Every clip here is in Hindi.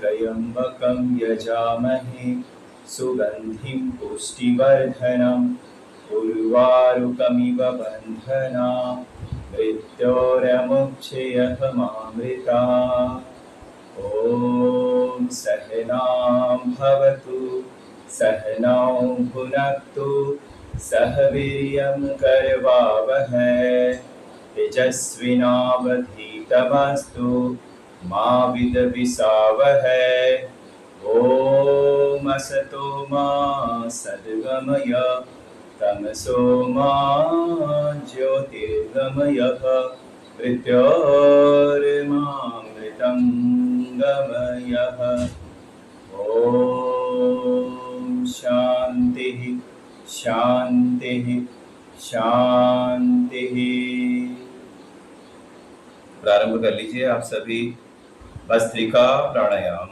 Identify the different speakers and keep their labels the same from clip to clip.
Speaker 1: त्र्यम्बकं यजामहे सुगन्धिं पुष्टिवर्धनम् उर्वारुकमिव बन्धनान् मृत्योर्मुक्षयमामृता। ॐ सहनां भवतु सहनौ भुनक्तु सह वीर्यं करवावहै तेजस्विनावधीतमस्तु मा विद्विषावहै। ॐ असतो मा सद्गमय तमसो मा ज्योतिर्गमयः मृत्योर्मामृतं गमयः। ॐ शान्तिः शान्तिः शान्तिः। प्रारंभ कर लीजिए आप सभी भस्त्रिका प्राणायाम।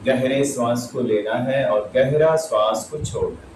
Speaker 1: गहरे श्वास को लेना है और गहरा श्वास को छोड़ना है।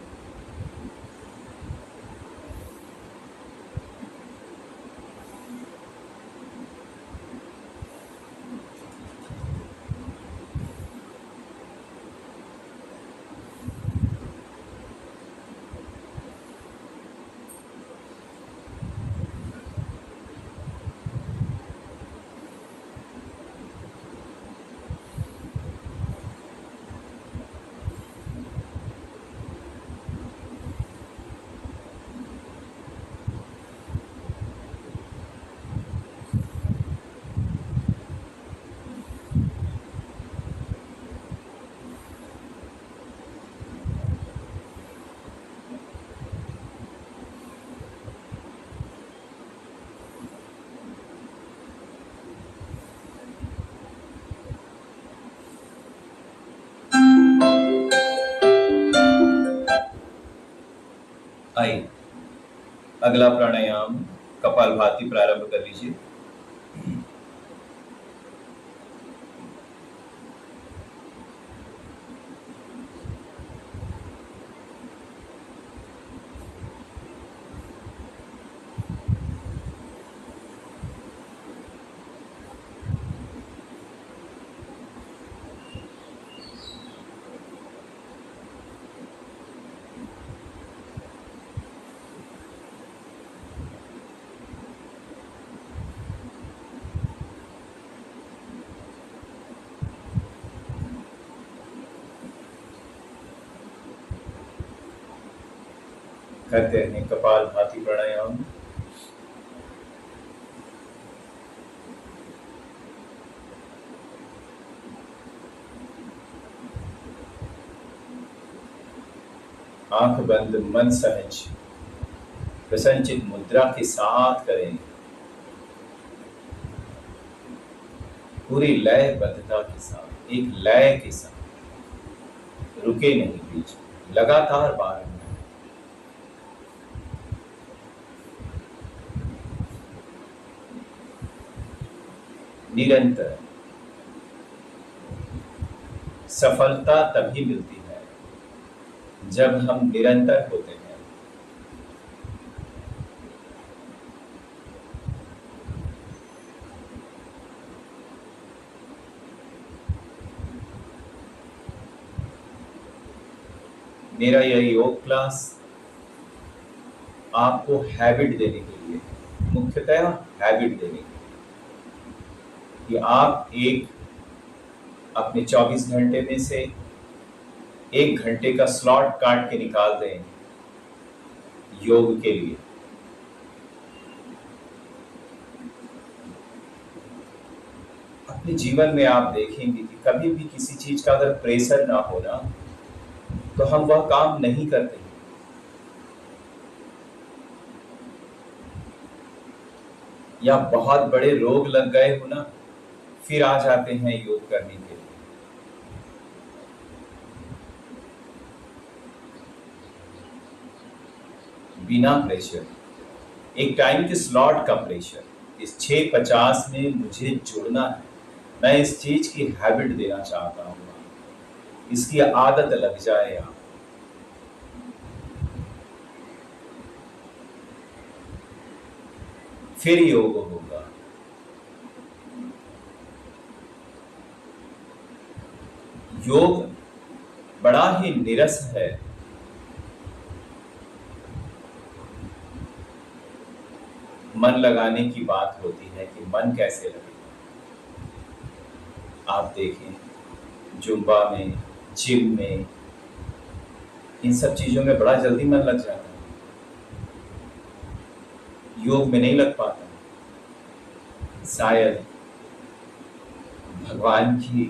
Speaker 1: आइए अगला प्राणायाम कपालभाति प्रारंभ कर लीजिए। करते हैं कपालभाति प्राणायाम। आंख बंद, मन सहज, प्रसन्नचित मुद्रा के साथ करें। पूरी लयबद्धता के साथ, एक लय के साथ, रुके नहीं बीच, लगातार बार निरंतर सफलता तभी मिलती है जब हम निरंतर होते हैं। मेरा यह योग क्लास आपको हैबिट देने के लिए, मुख्यतः हैबिट देने के लिए, कि आप एक अपने 24 घंटे में से 1 घंटे का स्लॉट काट के निकाल दें योग के लिए। अपने जीवन में आप देखेंगे कि कभी भी किसी चीज का अगर प्रेशर ना हो ना, तो हम वह काम नहीं करते। या बहुत बड़े रोग लग गए हो ना, फिर आ जाते हैं योग करने के लिए। बिना प्रेशर, एक टाइम के स्लॉट का प्रेशर, इस 6:50 में मुझे जुड़ना है, मैं इस चीज की हैबिट देना चाहता हूँ, इसकी आदत लग जाए आप। फिर योग होगा। योग बड़ा ही निरस है। मन लगाने की बात होती है कि मन कैसे लगेगा। आप देखें जुम्बा में, जिम में, इन सब चीजों में बड़ा जल्दी मन लग जाता है, योग में नहीं लग पाता। शायद भगवान की,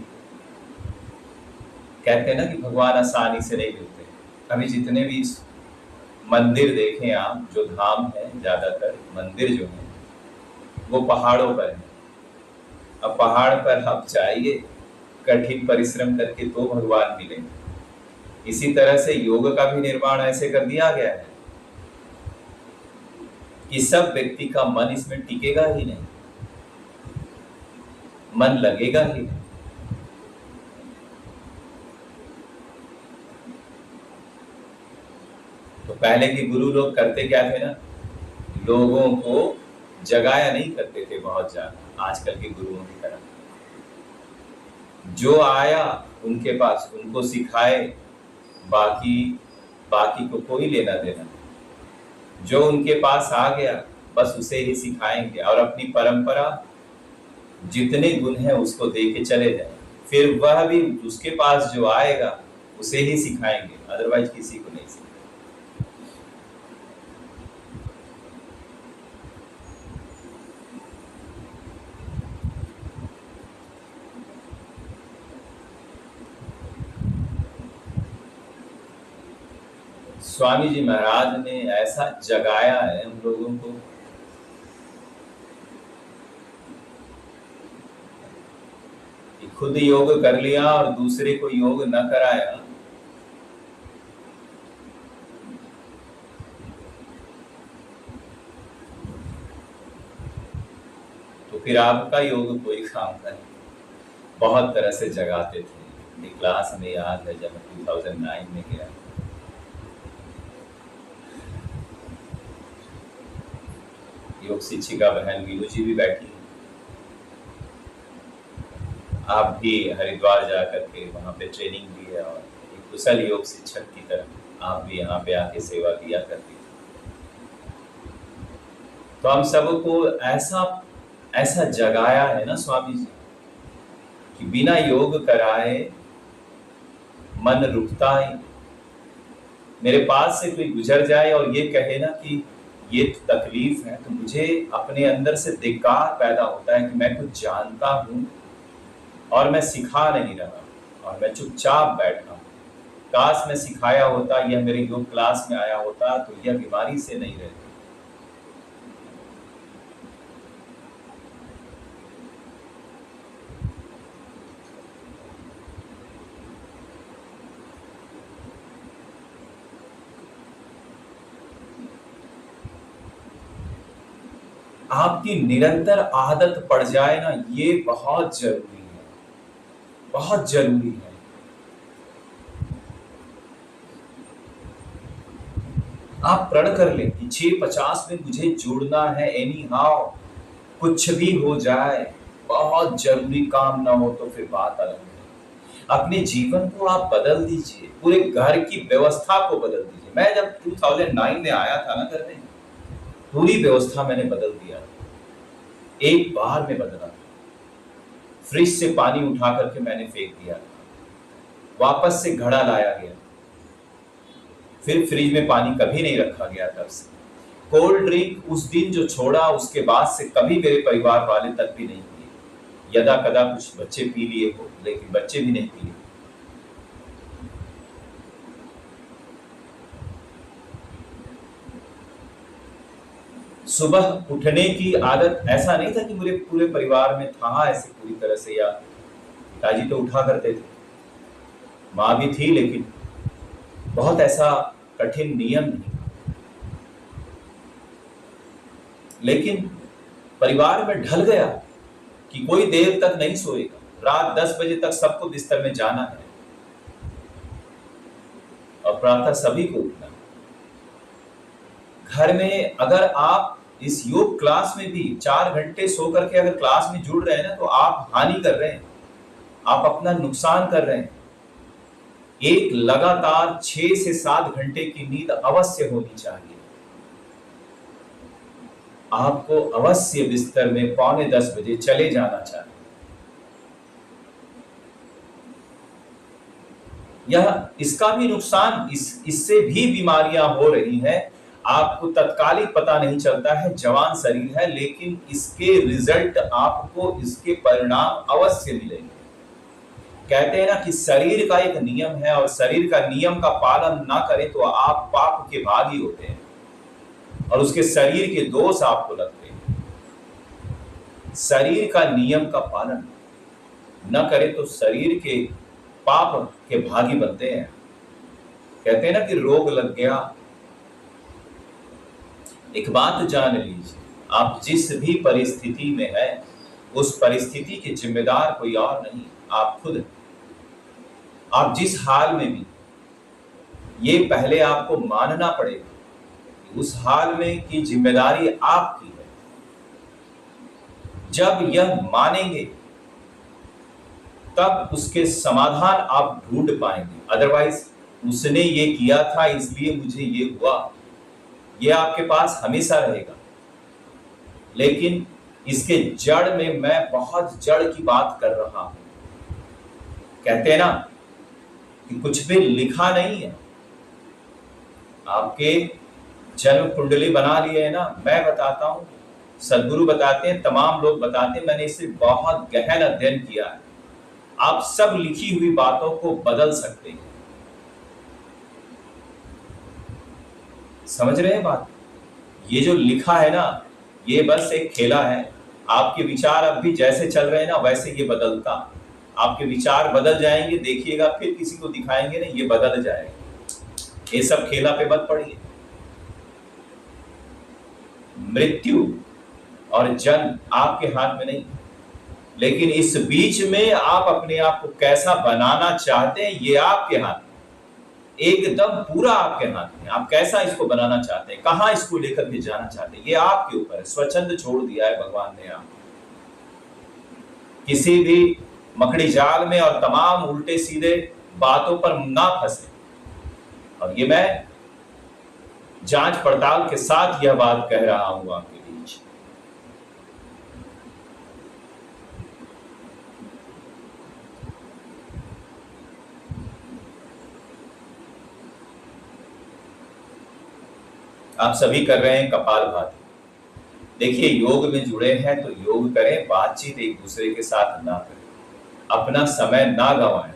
Speaker 1: कहते हैं ना कि भगवान आसानी से नहीं मिलते। अभी जितने भी मंदिर देखें आप, जो धाम है, ज्यादातर मंदिर जो है वो पहाड़ों पर है। अब पहाड़ पर आप जाइए कठिन परिश्रम करके तो भगवान मिलेंगे। इसी तरह से योग का भी निर्माण ऐसे कर दिया गया है कि सब व्यक्ति का मन इसमें टिकेगा ही नहीं, मन लगेगा ही नहीं। तो पहले के गुरु लोग करते क्या थे ना, लोगों को जगाया नहीं करते थे बहुत ज्यादा आजकल के गुरुओं की तरह। जो आया उनके पास उनको सिखाए, बाकी को कोई लेना देना नहीं। जो उनके पास आ गया बस उसे ही सिखाएंगे, और अपनी परंपरा जितने गुण है उसको दे के चले जाए। फिर वह भी उसके पास जो आएगा उसे ही सिखाएंगे, अदरवाइज किसी को नहीं सिखाएंगे। स्वामी जी महाराज ने ऐसा जगाया है हम लोगों को, कि खुद योग कर लिया और दूसरे को योग न कराया तो फिर आपका योग कोई काम का नहीं। बहुत तरह से जगाते थे। क्लास में याद है जब 2009 में गया, योग शिक्षिका बहन वीनू जी भी बैठी, आप भी हरिद्वार जाकर के वहाँ पे ट्रेनिंग दी है, और एक कुशल योग शिक्षक की तरह आप भी यहाँ पे आके सेवा किया करती थी। तो हम सबको ऐसा जगाया है ना स्वामी जी, कि बिना योग कराए मन रुकता ही। मेरे पास से कोई गुजर जाए और ये कहे ना कि ये तकलीफ है, तो मुझे अपने अंदर से धिक्कार पैदा होता है कि मैं कुछ जानता हूँ और मैं सिखा नहीं रहा, और मैं चुपचाप बैठा हूँ। काश मैं सिखाया होता, यह मेरे योग क्लास में आया होता, तो यह बीमारी से नहीं रहती। आपकी निरंतर आदत पड़ जाए ना, ये बहुत जरूरी है, बहुत जरूरी है। आप प्रण कर लें कि 6:50 में मुझे जुड़ना है एनी हाउ, कुछ भी हो जाए, बहुत जरूरी काम ना हो तो फिर बात अलग है। अपने जीवन को आप बदल दीजिए, पूरे घर की व्यवस्था को बदल दीजिए। मैं जब 2009 में आया था ना घर में, पूरी व्यवस्था मैंने बदल दिया, एक बार में बदला। फ्रिज से पानी उठा करके मैंने फेंक दिया, वापस से घड़ा लाया गया, फिर फ्रिज में पानी कभी नहीं रखा गया। तब से कोल्ड ड्रिंक उस दिन जो छोड़ा, उसके बाद से कभी मेरे परिवार वाले तक भी नहीं पिए। यदा कदा कुछ बच्चे पी लिए हो, लेकिन बच्चे भी नहीं पिए। सुबह उठने की आदत, ऐसा नहीं था कि मेरे पूरे परिवार में था ऐसे पूरी तरह से, या पिताजी तो उठा करते थे, माँ भी थी, लेकिन बहुत ऐसा कठिन नियम नहीं। लेकिन परिवार में ढल गया कि कोई देर तक नहीं सोएगा, रात 10 बजे तक सबको बिस्तर में जाना है और प्रातः सभी को उठना। घर में अगर आप इस योग क्लास में भी 4 घंटे सो करके अगर क्लास में जुड़ रहे हैं ना, तो आप हानि कर रहे हैं, आप अपना नुकसान कर रहे हैं। एक लगातार 6 से 7 घंटे की नींद अवश्य होनी चाहिए। आपको अवश्य बिस्तर में 9:45 बजे चले जाना चाहिए। यह इसका भी नुकसान, इससे भी बीमारियां हो रही हैं। आपको तत्कालिक पता नहीं चलता है, जवान शरीर है, लेकिन इसके रिजल्ट आपको, इसके परिणाम अवश्य मिलेंगे। कहते हैं ना कि शरीर का एक नियम है, और शरीर का नियम का पालन ना करें तो आप पाप के भागी होते हैं और उसके शरीर के दोष आपको लगते हैं। शरीर का नियम का पालन न करें तो शरीर के पाप के भागी बनते हैं। कहते हैं ना कि रोग लग गया। एक बात जान लीजिए, आप जिस भी परिस्थिति में है, उस परिस्थिति के जिम्मेदार कोई और नहीं, आप खुद हैं। आप जिस हाल में भी, ये पहले आपको मानना पड़ेगा कि उस हाल में की जिम्मेदारी आपकी है। जब यह मानेंगे तब उसके समाधान आप ढूंढ पाएंगे। अदरवाइज उसने ये किया था इसलिए मुझे ये हुआ, ये आपके पास हमेशा रहेगा। लेकिन इसके जड़ में मैं बहुत जड़ की बात कर रहा हूं। कहते हैं ना कि कुछ भी लिखा नहीं है। आपके जन्म कुंडली बना लिए है ना, मैं बताता हूं, सदगुरु बताते हैं, तमाम लोग बताते हैं, मैंने इसे बहुत गहन अध्ययन किया है। आप सब लिखी हुई बातों को बदल सकते हैं। समझ रहे हैं बात? ये जो लिखा है ना, ये बस एक खेला है। आपके विचार अब भी जैसे चल रहे हैं ना, वैसे ये बदलता। आपके विचार बदल जाएंगे, देखिएगा, फिर किसी को दिखाएंगे ना, ये बदल जाएगा। ये सब खेला पे मत पड़िए। मृत्यु और जन्म आपके हाथ में नहीं, लेकिन इस बीच में आप अपने आप को कैसा बनाना चाहते हैं, ये आपके हाथ में, एकदम पूरा आपके हाथ में। आप कैसा इसको बनाना चाहते हैं, कहां इसको लेकर के जाना चाहते हैं, ये आपके ऊपर है। स्वच्छंद छोड़ दिया है भगवान ने आपको। किसी भी मकड़ी जाल में और तमाम उल्टे सीधे बातों पर ना फंसे। और ये मैं जांच पड़ताल के साथ यह बात कह रहा हूं आपके बीच। आप सभी कर रहे हैं कपालभाति। देखिए, योग में जुड़े हैं तो योग करें, बातचीत एक दूसरे के साथ ना करें, अपना समय ना गंवाएं।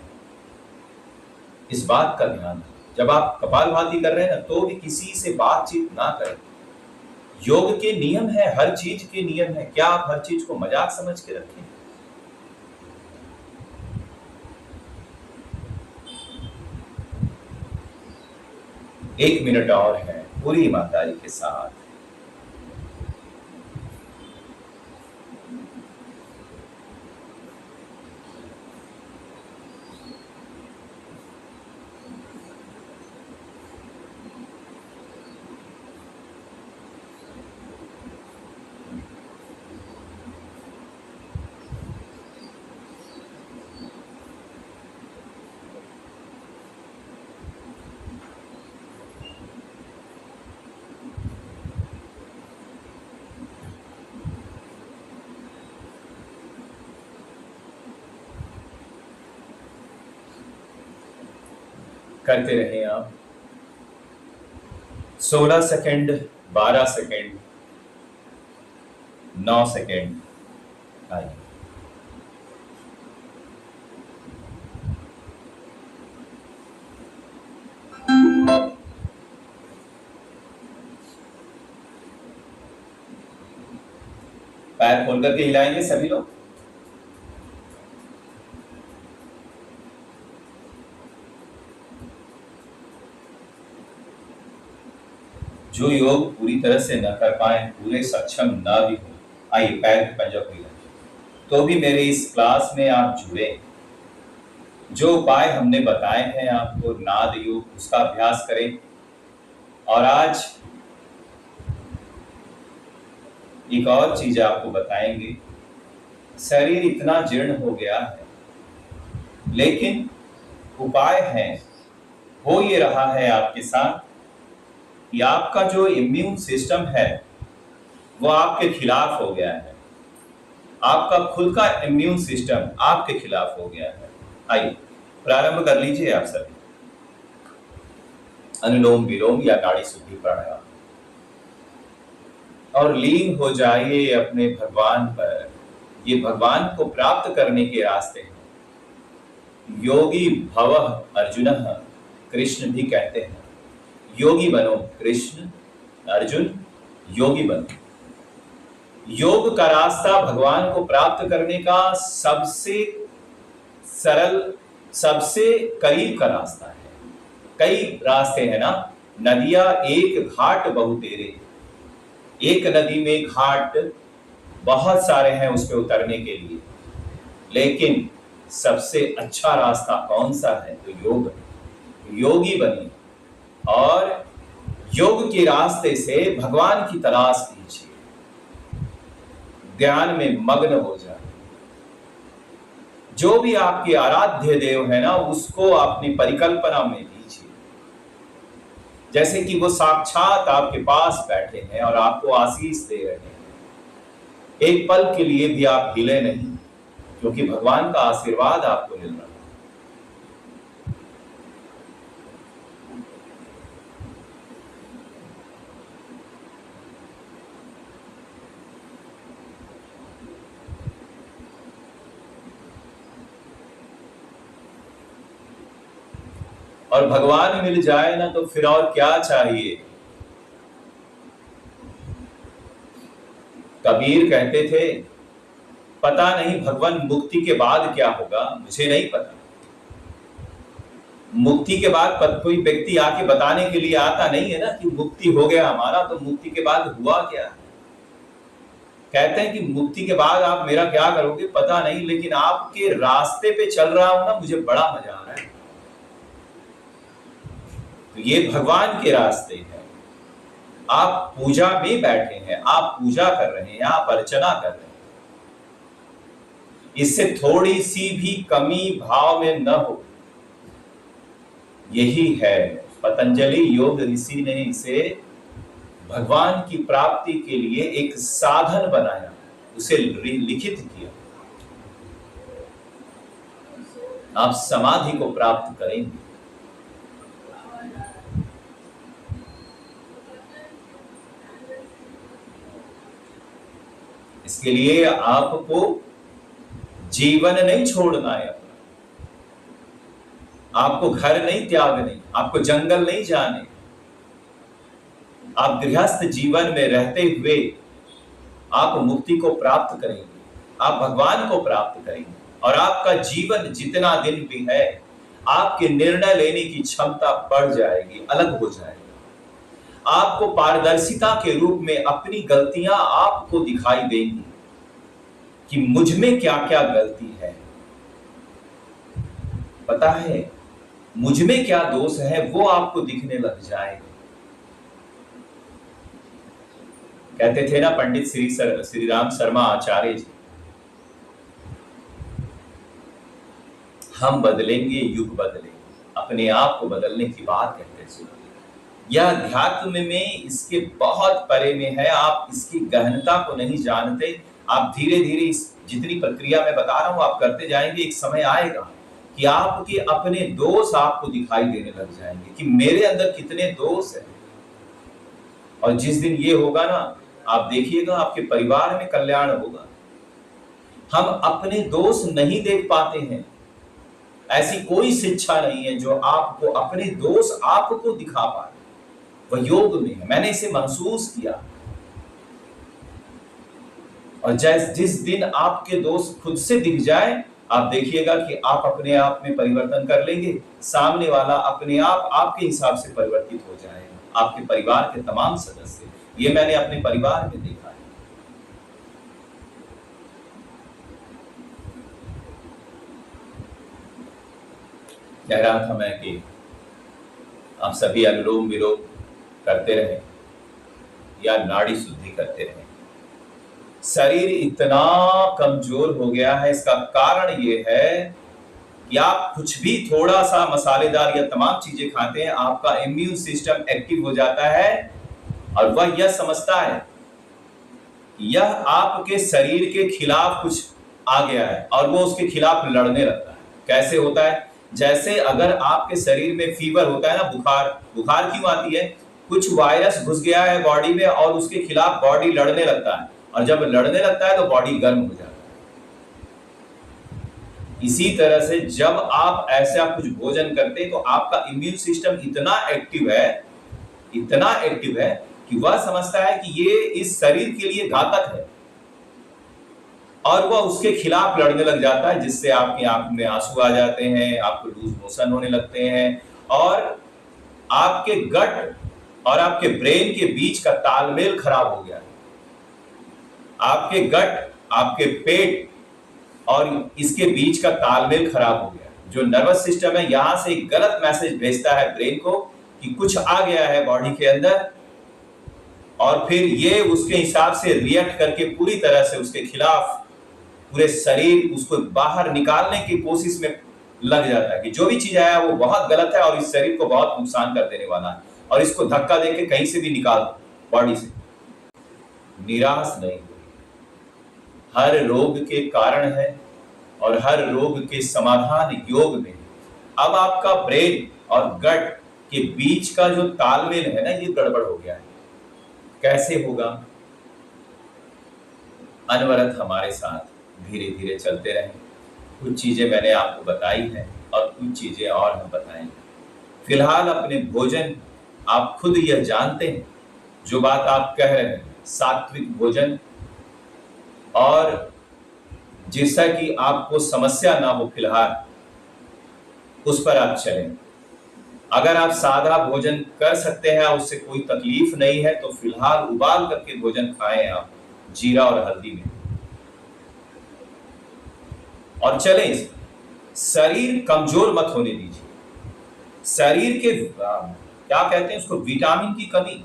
Speaker 1: इस बात का ध्यान रखें। जब आप कपालभाति कर रहे हैं ना, तो भी किसी से बातचीत ना करें। योग के नियम है, हर चीज के नियम है। क्या आप हर चीज को मजाक समझ के रखें? एक मिनट और है, पूरी ईमानदारी के साथ। करते रहें आप। 16 सेकंड, 12 सेकंड, 9 सेकंड। आइए, पैर खोल करके हिलाएंगे सभी लोग। जो योग पूरी तरह से न कर पाए, पूरे सक्षम ना भी हो, आइए पैर के पंजा को हिलाएं। तो भी मेरे इस क्लास में आप जुड़े। जो उपाय हमने बताए हैं आपको नाद योग, उसका अभ्यास करें। और आज एक और चीज आपको बताएंगे। शरीर इतना जीर्ण हो गया है, लेकिन उपाय है। हो ये रहा है आपके साथ कि आपका जो इम्यून सिस्टम है वो आपके खिलाफ हो गया है। आपका खुद का इम्यून सिस्टम आपके खिलाफ हो गया है। आइए प्रारंभ कर लीजिए आप सभी। अनुलोम विलोम या नाड़ी शुद्धि प्राणायाम, और लीन हो जाइए अपने भगवान पर। ये भगवान को प्राप्त करने के रास्ते हैं। योगी भवः अर्जुनः, कृष्ण भी कहते हैं योगी बनो। कृष्ण अर्जुन योगी बनो। योग का रास्ता भगवान को प्राप्त करने का सबसे सरल, सबसे करीब का रास्ता है। कई रास्ते हैं ना, नदियां एक घाट बहु तेरे। एक नदी में घाट बहुत सारे हैं उस पे उतरने के लिए, लेकिन सबसे अच्छा रास्ता कौन सा है? तो योग। योगी बनिए और योग के रास्ते से भगवान की तलाश कीजिए। ध्यान में मग्न हो जाए। जो भी आपके आराध्य देव है ना, उसको अपनी परिकल्पना में लीजिए, जैसे कि वो साक्षात आपके पास बैठे हैं और आपको आशीष दे रहे हैं। एक पल के लिए भी आप हिले नहीं, क्योंकि भगवान का आशीर्वाद आपको मिल रहा है। और भगवान मिल जाए ना तो फिर और क्या चाहिए। कबीर कहते थे, पता नहीं भगवान मुक्ति के बाद क्या होगा, मुझे नहीं पता। मुक्ति के बाद कोई व्यक्ति आके बताने के लिए आता नहीं है ना कि मुक्ति हो गया हमारा, तो मुक्ति के बाद हुआ क्या। कहते हैं कि मुक्ति के बाद आप मेरा क्या करोगे पता नहीं, लेकिन आपके रास्ते पे चल रहा हूं ना, मुझे बड़ा मजा आ रहा है। तो ये भगवान के रास्ते हैं। आप पूजा में बैठे हैं, आप पूजा कर रहे हैं, आप अर्चना कर रहे हैं। इससे थोड़ी सी भी कमी भाव में न हो। यही है पतंजलि योग ऋषि ने इसे भगवान की प्राप्ति के लिए एक साधन बनाया, उसे लिखित किया। आप समाधि को प्राप्त करेंगे। इसके लिए आपको जीवन नहीं छोड़ना है, आपको घर नहीं त्यागने, आपको जंगल नहीं जाने। आप गृहस्थ जीवन में रहते हुए आप मुक्ति को प्राप्त करेंगे, आप भगवान को प्राप्त करेंगे। और आपका जीवन जितना दिन भी है, आपके निर्णय लेने की क्षमता बढ़ जाएगी, अलग हो जाएगी। आपको पारदर्शिता के रूप में अपनी गलतियां आपको दिखाई देंगी कि मुझ में क्या क्या गलती है। पता है मुझ में क्या दोष है, वो आपको दिखने लग जाएगा। कहते थे ना पंडित श्री राम शर्मा आचार्य जी, हम बदलेंगे युग बदलेंगे, अपने आप को बदलने की बात कहते थे। यह अध्यात्म में इसके बहुत परे में है। आप इसकी गहनता को नहीं जानते। आप धीरे धीरे इस जितनी प्रक्रिया मैं बता रहा हूं आप करते जाएंगे, एक समय आएगा कि आपके अपने दोष आपको दिखाई देने लग जाएंगे कि मेरे अंदर कितने दोष हैं। और जिस दिन ये होगा ना, आप देखिएगा आपके परिवार में कल्याण होगा। हम अपने दोष नहीं देख पाते हैं, ऐसी कोई शिक्षा नहीं है जो आपको अपने दोष आपको दिखा पाए, वह योग में है। मैंने इसे महसूस किया। और जिस दिन आपके दोष खुद से दिख जाए, आप देखिएगा कि आप अपने आप में परिवर्तन कर लेंगे, सामने वाला अपने आप आपके हिसाब से परिवर्तित हो जाएगा, आपके परिवार के तमाम सदस्य। ये मैंने अपने परिवार में देखा है। कह रहा था मैं कि आप सभी अनुलोम विलोम करते रहें या नाड़ी शुद्धि करते रहें। शरीर इतना कमजोर हो गया है, इसका कारण ये है कि आप कुछ भी थोड़ा सा मसालेदार या तमाम चीजें खाते हैं, आपका इम्यून सिस्टम एक्टिव हो जाता है और वह यह समझता है कि यह आपके शरीर के खिलाफ कुछ आ गया है और वो उसके खिलाफ लड़ने लगता है। कैसे होता है? जैसे अगर आपके शरीर में फीवर होता है ना, बुखार क्यों आती है? कुछ वायरस घुस गया है बॉडी में और उसके खिलाफ बॉडी लड़ने लगता है, और जब लड़ने लगता है तो बॉडी गर्म हो जाता है। इसी तरह से जब आप ऐसा कुछ भोजन करते हैं तो आपका इम्यून सिस्टम इतना एक्टिव है कि वह समझता है कि ये इस शरीर के लिए घातक है और वह उसके खिलाफ लड़ने लग जाता है, जिससे आपकी आंख में आंसू आ जाते हैं, आपको लूज मोशन होने लगते हैं और आपके गट और आपके ब्रेन के बीच का तालमेल खराब हो गया है। आपके गट, आपके पेट और इसके बीच का तालमेल खराब हो गया। जो नर्वस सिस्टम है यहां से एक गलत मैसेज भेजता है ब्रेन को कि कुछ आ गया है बॉडी के अंदर, और फिर ये उसके हिसाब से रिएक्ट करके पूरी तरह से उसके खिलाफ पूरे शरीर उसको बाहर निकालने की कोशिश में लग जाता है कि जो भी चीज आया वो बहुत गलत है और इस शरीर को बहुत नुकसान कर देने वाला है और इसको धक्का देके कहीं से भी निकाल दो बॉडी से। निराश नहीं हो, हर रोग के कारण है और हर रोग के समाधान योग में। अब आपका ब्रेन और गट के बीच का जो तालमेल है ना, ये गड़बड़ हो गया है। कैसे होगा? अनवरत हमारे साथ धीरे धीरे चलते रहें। कुछ चीजें मैंने आपको बताई हैं और कुछ चीजें और हम बताएंगे। फिलहाल अपने भोजन आप खुद यह जानते हैं, जो बात आप कह रहे हैं, सात्विक भोजन, और जिससे कि आपको समस्या ना हो फिलहाल उस पर आप चलें। अगर आप सादा भोजन कर सकते हैं, उससे कोई तकलीफ नहीं है, तो फिलहाल उबाल करके भोजन खाएं आप जीरा और हल्दी में, और चलें। शरीर कमजोर मत होने दीजिए। शरीर के क्या कहते हैं उसको, विटामिन की कमी,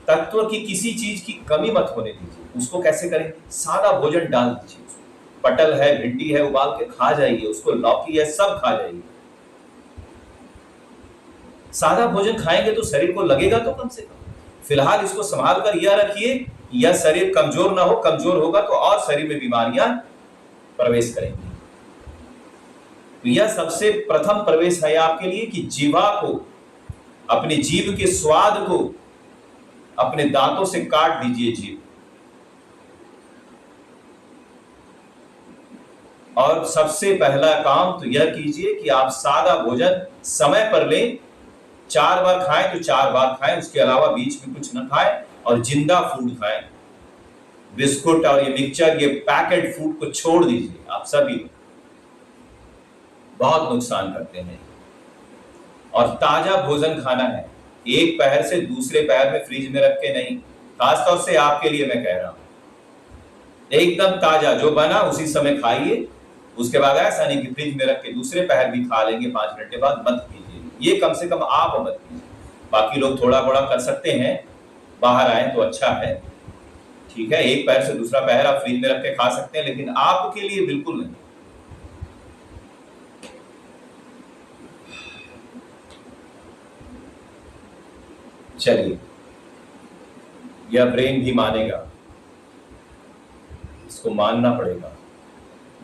Speaker 1: तत्व की किसी चीज की कमी मत होने दीजिए। उसको कैसे करें? सादा भोजन डाल दीजिए। पटल है, भिंडी है, उबाल के खा जाइए, उसको लौकी है, सब खा जाइए। सादा भोजन खाएंगे तो शरीर को लगेगा तो कम से कम। फिलहाल इसको संभाल कर यह रखिए कि यह शरीर कमजोर ना हो। कमजोर होगा तो और शरीर में बीमारियां प्रवेश करेंगी। तो यह सबसे प्रथम प्रवेश है आपके लिए कि जीवा को, अपने जीभ के स्वाद को अपने दांतों से काट दीजिए जीभ। और सबसे पहला काम तो यह कीजिए कि आप सादा भोजन समय पर लें। 4 बार खाएं तो 4 बार खाएं, उसके अलावा बीच में कुछ न खाएं, और जिंदा फूड खाएं। बिस्कुट और ये मिक्सचर, ये पैकेट फूड को छोड़ दीजिए। आप सभी बहुत नुकसान करते हैं। और ताजा भोजन खाना है, एक पहर से दूसरे पहर में फ्रिज में रख के नहीं। खासतौर से आपके लिए मैं कह रहा हूं, एकदम ताजा जो बना उसी समय खाइए। उसके बाद ऐसा नहीं कि फ्रिज में रख के दूसरे पहर भी खा लेंगे 5 मिनट के बाद, मत कीजिए। ये कम से कम आप मत कीजिए। बाकी लोग थोड़ा बड़ा कर सकते हैं, बाहर आए तो अच्छा है, ठीक है। एक पैर से दूसरा पैर आप फ्रिज में रख के खा सकते हैं, लेकिन आपके लिए बिल्कुल नहीं। चलिए, यह ब्रेन भी मानेगा, इसको मानना पड़ेगा।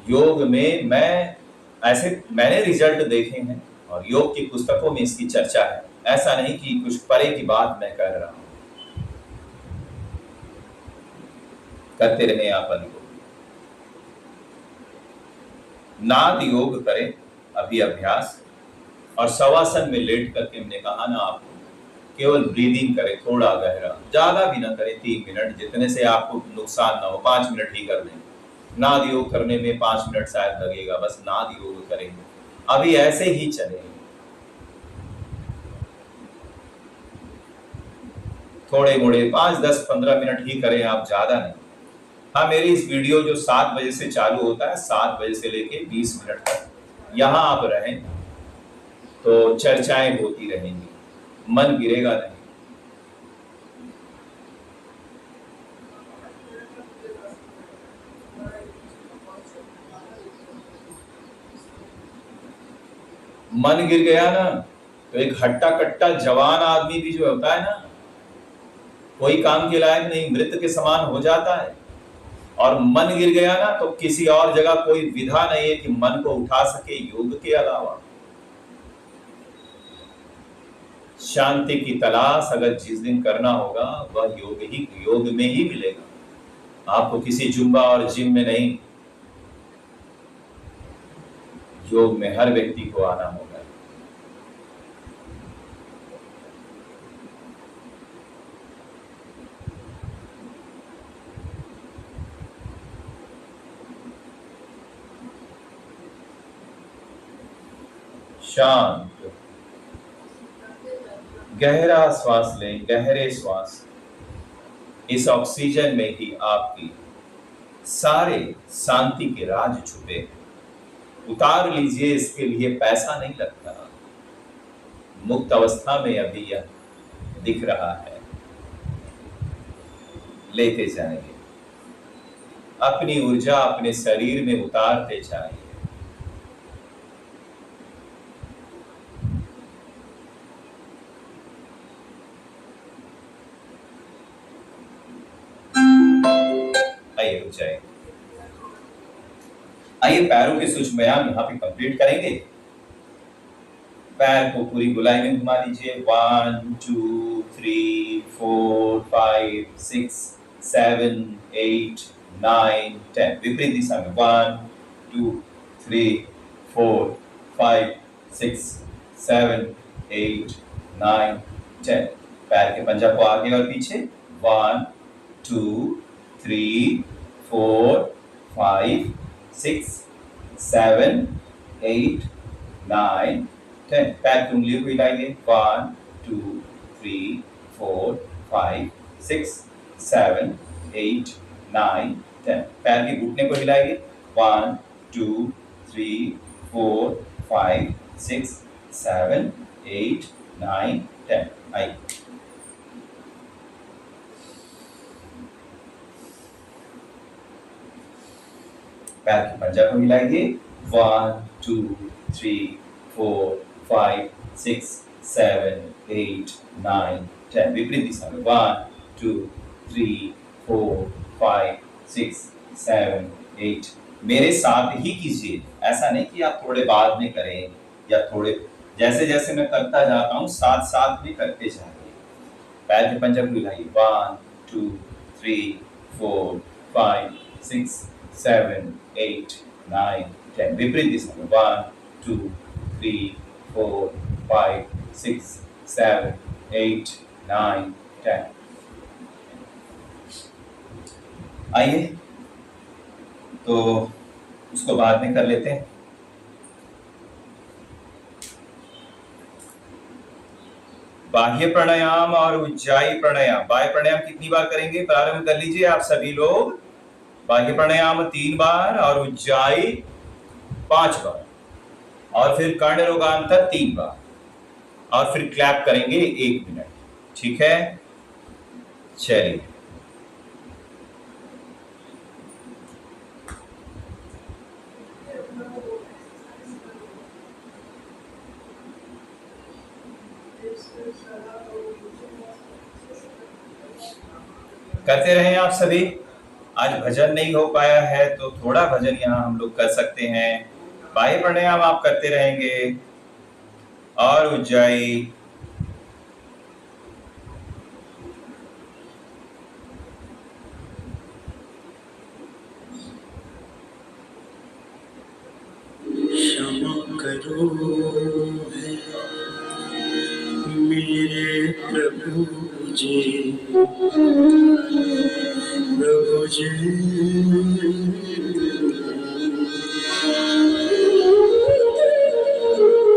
Speaker 1: योग में मैं ऐसे मैंने रिजल्ट देखे हैं और योग की पुस्तकों में इसकी चर्चा है। ऐसा नहीं कि कुछ परे की बात मैं कह रहा हूं। करते रहे आप अनुभव। नाद योग करें अभी अभ्यास, और शवासन में लेट करके हमने कहा ना आपको केवल ब्रीदिंग करें थोड़ा गहरा, ज्यादा भी ना करें, 3 मिनट जितने से आपको नुकसान ना हो, 5 मिनट ही कर लें। नाद योग करने में 5 मिनट शायद लगेगा, बस नाद योग करेंगे अभी ऐसे ही चलेंगे। थोड़े मोड़े 5, 10, 15 मिनट ही करें आप, ज्यादा नहीं। हाँ, मेरी इस वीडियो जो 7 बजे से चालू होता है, 7 बजे से लेके 20 मिनट तक यहाँ आप रहें तो चर्चाएं होती रहेंगी, मन गिरेगा नहीं। मन गिर गया ना तो एक हट्टा कट्टा जवान आदमी भी जो होता है ना, कोई काम के लायक नहीं, मृत के समान हो जाता है। और मन गिर गया ना तो किसी और जगह कोई विधा नहीं है कि मन को उठा सके योग के अलावा। शांति की तलाश अगर जिस दिन करना होगा वह योग में ही मिलेगा आपको, किसी जुम्बा और जिम में नहीं। योग में हर व्यक्ति को आना होगा। शांत गहरा श्वास लें, गहरे श्वास। इस ऑक्सीजन में ही आपकी सारे शांति के राज छुपे। उतार लीजिए, इसके लिए पैसा नहीं लगता। मुक्त अवस्था में अभी यह दिख रहा है। लेते जाएंगे, अपनी ऊर्जा अपने शरीर में उतारते जाएंगे। आइए रुक जाए। आइए पैरों के सूक्ष्म व्यायाम यहाँ पे कंप्लीट करेंगे। पैर को पूरी गोलाई में घुमा लीजिए। 1 2 3 4 5 6 7 8 9 10। विपरीत दिशा में 1 2 3 4 5 6 7 8 9 10। पैर के पंजा को आगे और पीछे। 1 2 3 4 5 6 7 8 9 10। पैर की उंगलियों को हिलाइए। 1 2 3 4 5 6 7 8 9 10। पैर के घुटने को हिलाइए। 1 2 3 4 5 6 7 8 9 10। आइए पैर के पंजा को हिलाइए। 1 2 3 4 5 6 7 8 9 10। विपरीत दिशा में 1 2 3 4 5 6 7 8। मेरे साथ ही कीजिए, ऐसा नहीं कि आप थोड़े बाद में करें या थोड़े, जैसे जैसे मैं करता जाता हूँ साथ साथ में करते जाइए। पैर के पंजा को हिलाइए। 1 2 3 4 5 6 7 8 9 10। विपरीत दिशा में 1 2 3 4 5 6 7 8 9 10। आइए तो उसको बाद में कर लेते हैं। बाह्य प्राणायाम और उज्जाई प्राणायाम। बाह्य प्राणायाम कितनी बार करेंगे? प्रारंभ कर लीजिए आप सभी लोग। बाह्य प्राणायाम 3 बार और उज्जाई 5 बार, और फिर कर्ण रोगांतर 3 बार, और फिर क्लैप करेंगे 1 मिनट। ठीक है, चलिए। करते रहें आप सभी। आज भजन नहीं हो पाया है तो थोड़ा भजन यहाँ हम लोग कर सकते हैं। बाह्य प्राणायाम आप करते रहेंगे और ऊंचाई,
Speaker 2: क्षमा करो मेरे प्रभु जी, प्रभु जी।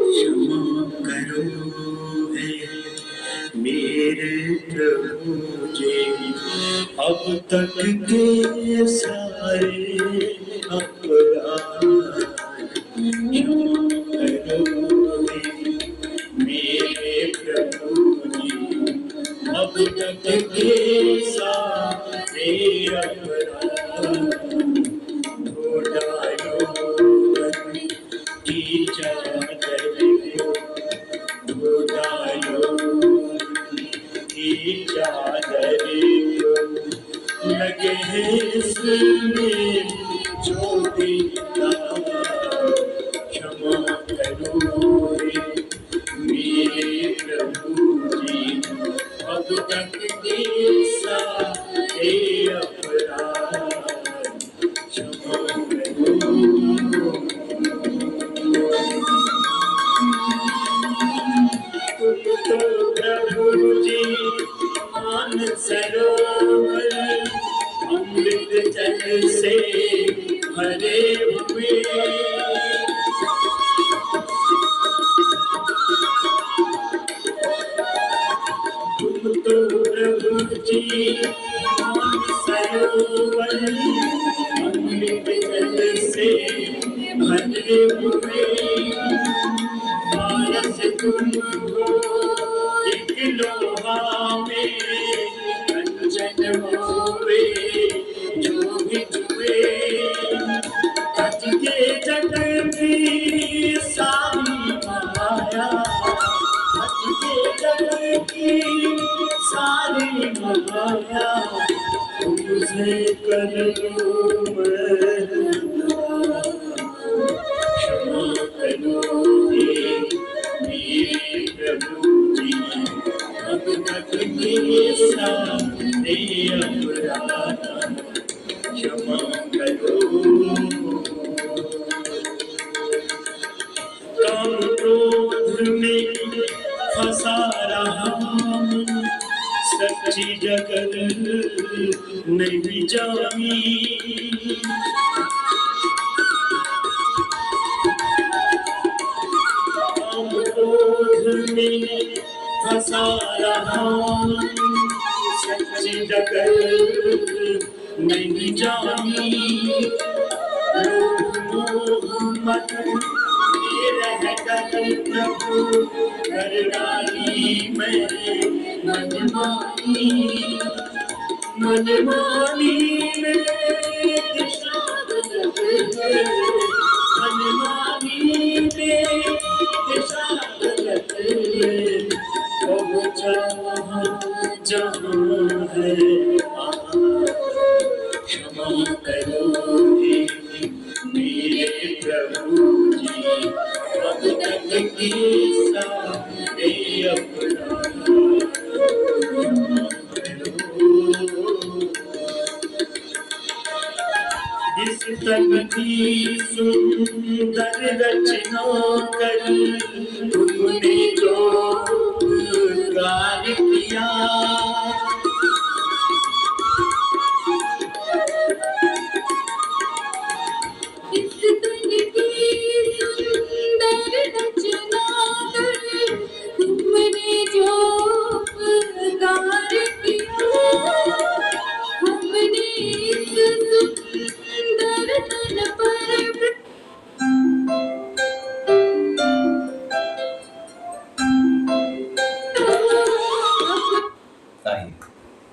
Speaker 2: क्षमा करो मेरे प्रभु जी, अब तक के सारे अपराध। मेरे प्रभु जी, अब तक के सारे अपराध धो डालो की चादर, धो डालो की चादर, लगे इसमें जो भी क्षमा करो मेरे प्रभु जी, अब तक के सारे अपराध क्षमा करो। तो प्रभु जी मान सरोवर अमृत जल से भरे हुए, तुम तो प्रभु जी मान सरोवर अमृत जल से भरे हुए, पारस तुम हो एक लोहा में, कंचन होवे जो भी छुए, कच के जगत की सारी माया, कच के जगत की सारी माया, तुमसे कर लो क्षमा करो मेरे प्रभु जी, अब तक के सारे अपराध क्षमा करो। काम क्रोध में फंसा रहा मन, सच्ची जगत नहीं जानी, क्रोध में फंसा रहा सच्ची जगत नहीं जानी, लोभ मोह मत में रह कर प्रभु कर डाली मैंने मनमानी, मनमानी में दिशा गलत है, मनमानी में दिशा गलत है, जहाँ जहाँ है क्षमा करो मेरे प्रभु जी, अब तक के सारे अपराध क्षमा करो। इस तक की सुंदर रचना कर तुमने जो कार्य किया, इस तक की सुंदर रचना कर तुमने जो कार्य किया, हमने इस सुंदर तन पर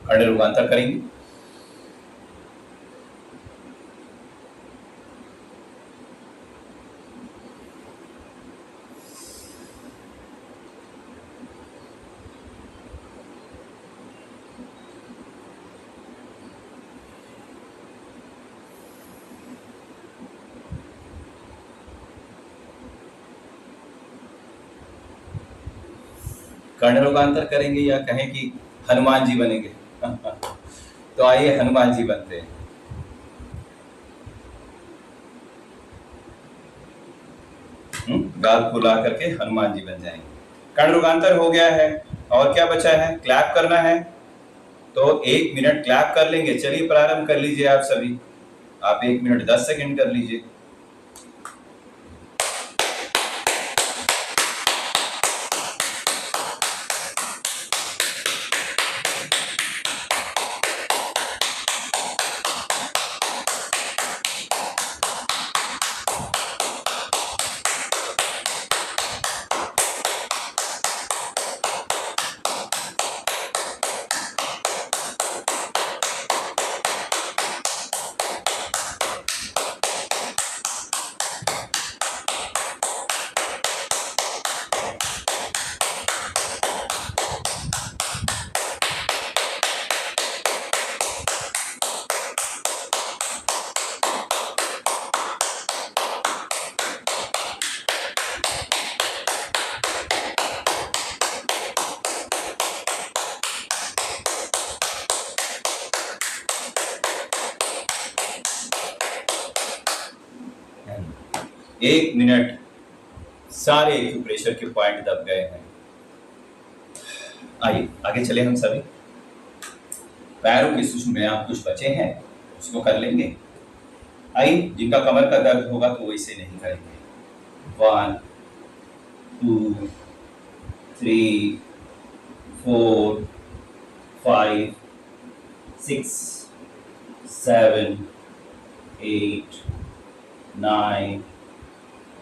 Speaker 1: खड़े रूपांतर करेंगे। कर्ण रोगांतर करेंगे या कहें कि हनुमान जी बनेंगे? तो आइए हनुमान जी बनते हैं। गाल फुला करके हनुमान जी बन जाएंगे। कर्ण रोगांतर हो गया है, और क्या बचा है? क्लैप करना है। तो 1 मिनट क्लैप कर लेंगे। चलिए प्रारंभ कर लीजिए आप सभी। आप 1 मिनट 10 सेकंड कर लीजिए। एक मिनट, सारे एक्यूप्रेशर के पॉइंट दब गए हैं। आइए आगे चले हम सभी। पैरों के सूक्ष्म व्यायाम कुछ बचे हैं, उसको कर लेंगे। आइए, जिनका कमर का दर्द होगा तो वो इसे नहीं करेंगे। 1 2 3 4 5 6 7 8 9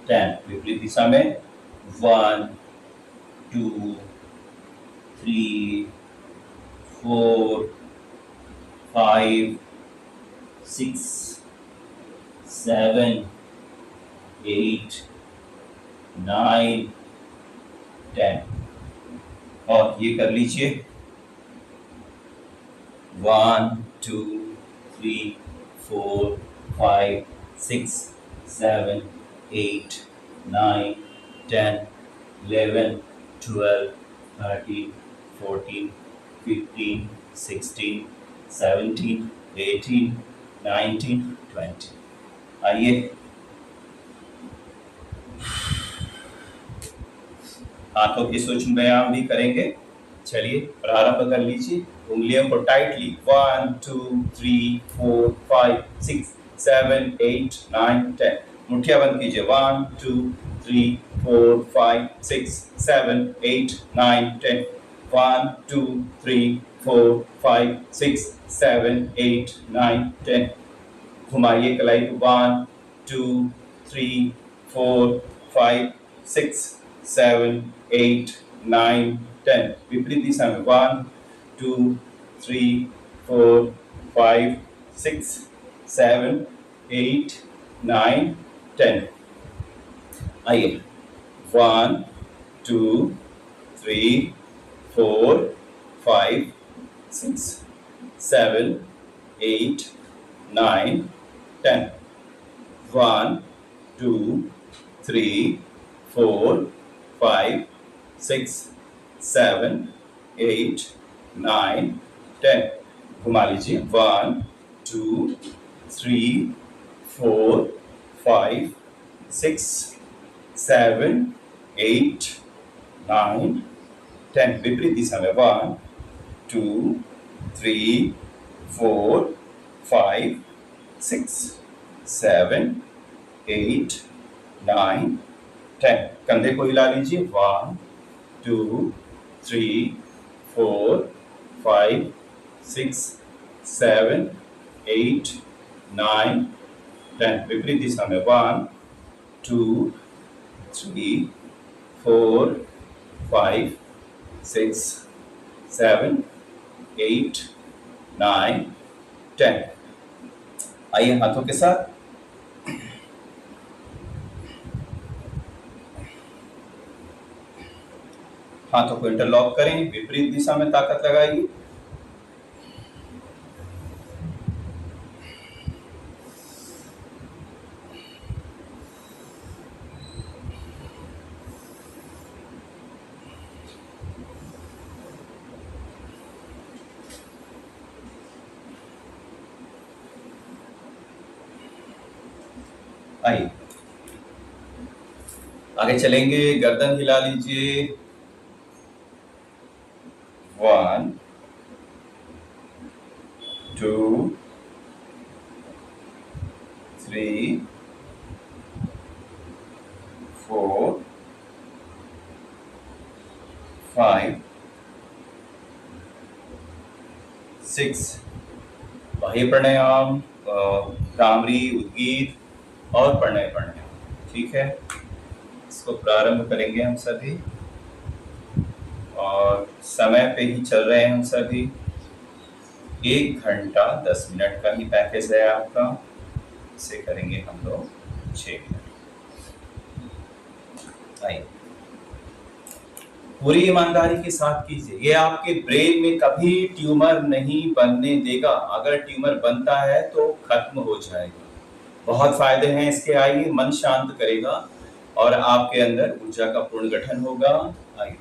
Speaker 1: 10। विपरीत दिशा में 1 2 3 4 5 6 7 8 9 10। और ये कर लीजिए 1 2 3 4 5 6 7 8 9 10 11 12 13 14 15 16 17 18 19 20। आइए हाथों के सूक्ष्म व्यायाम भी करेंगे। चलिए प्रारंभ कर लीजिए। उंगलियों को टाइटली 1 2 3 4 5 6 7 8 9 10। मुठ्ठियां बंद कीजिए। 1 2 3 4 5 6 7 8 9 10। 1 2 3 4 5 6 7 8 9 10। घुमाइए कलाई को। 1 2 3 4 5 6 7 8 9 10। विपरीत दिशा में 1 2 3 4 5 6 7 8 9 10। आइए 1 2 3 4 5 6 7 8 9 10। 1 2 3 4 5 6 7 8 9 10। घुमा लीजिए। 1 2 3 4 5 6 7 8 9 10। विपरीत दिशा में 1 2 3 4 5 6 7 8 9 10। कंधे को हिला लीजिए। 1 2 3 4 5 6 7 8 9 10। विपरीत दिशा में 1 2 3 4 5 6 7 8 9 10। आइए हाथों के साथ हाथों को इंटरलॉक करें। विपरीत दिशा में ताकत लगाइए। आइए आगे चलेंगे, गर्दन हिला लीजिए। 1 2 3 4 5 6। बाह्य प्राणायाम, भ्रामरी, उद्गीत और प्रणय प्राणायाम। ठीक है, इसको प्रारंभ करेंगे हम सभी, और समय पे ही चल रहे हैं हम सभी। 1 घंटा 10 मिनट का ही पैकेज है आपका, इसे करेंगे हम लोग 6 मिनट। आइए, पूरी ईमानदारी के साथ कीजिए। ये आपके ब्रेन में कभी ट्यूमर नहीं बनने देगा। अगर ट्यूमर बनता है तो खत्म हो जाएगा। बहुत फायदे हैं इसके। आइए, मन शांत करेगा और आपके अंदर ऊर्जा का पूर्ण गठन होगा। आइए,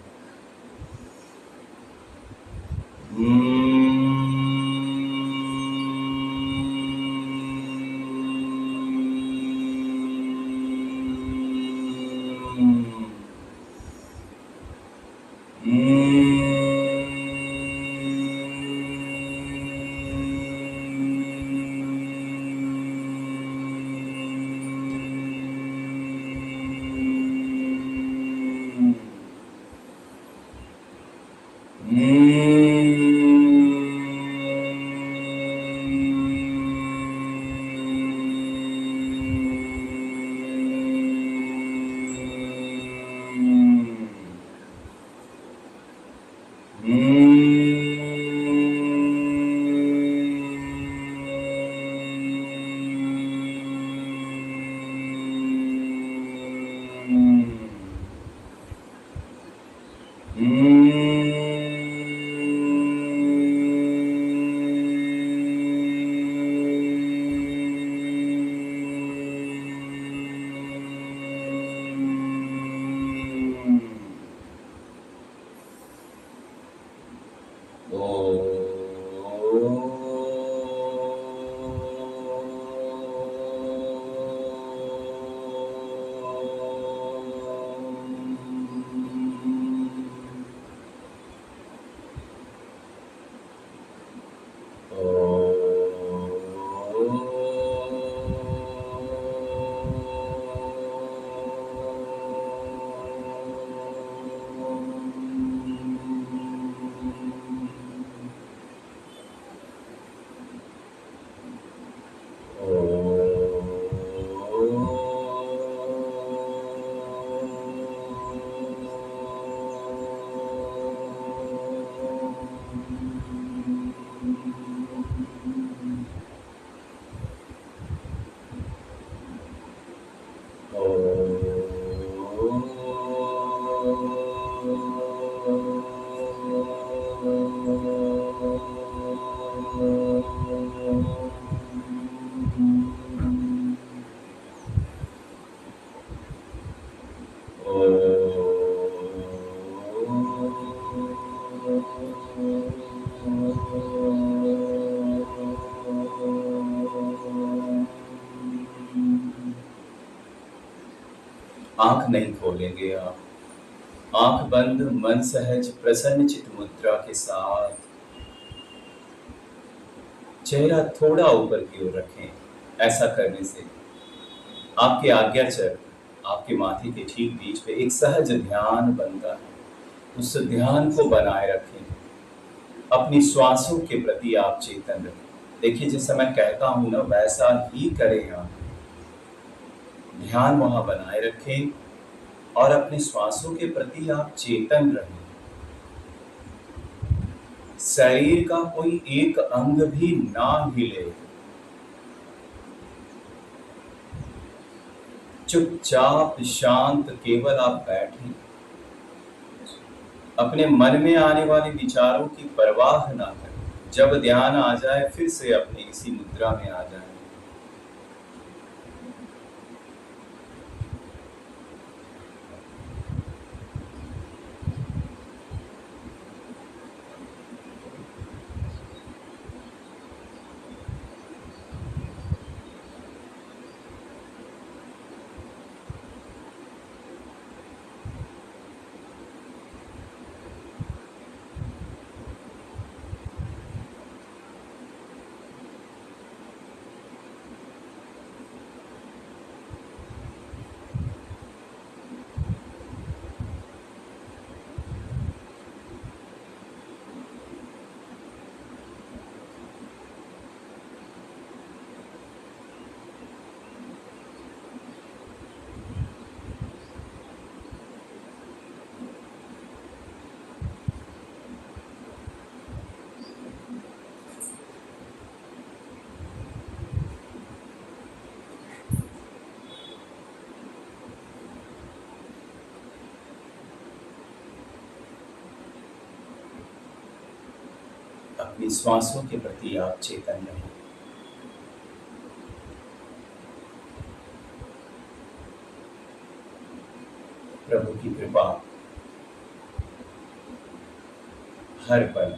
Speaker 1: आंख नहीं खोलेंगे आप। आंख बंद, मन सहज, प्रसन्न चित मुद्रा के साथ चेहरा थोड़ा ऊपर की ओर रखें। ऐसा करने से आपके आज्ञाचर आपके माथे के ठीक बीच पे एक सहज ध्यान बनता है। उस ध्यान को बनाए रखें। अपनी श्वासों के प्रति आप चेतन रखें। देखिए, जैसा मैं कहता हूं ना, वैसा ही करें आप। ध्यान वहां बनाए रखें और अपने श्वासों के प्रति आप चेतन रहें। शरीर का कोई एक अंग भी ना हिले। चुपचाप शांत केवल आप बैठें। अपने मन में आने वाले विचारों की परवाह ना करें। जब ध्यान आ जाए फिर से अपनी इसी मुद्रा में आ जाए। अपनी श्वासों के प्रति आप चेतन रहें। प्रभु की कृपा हर पल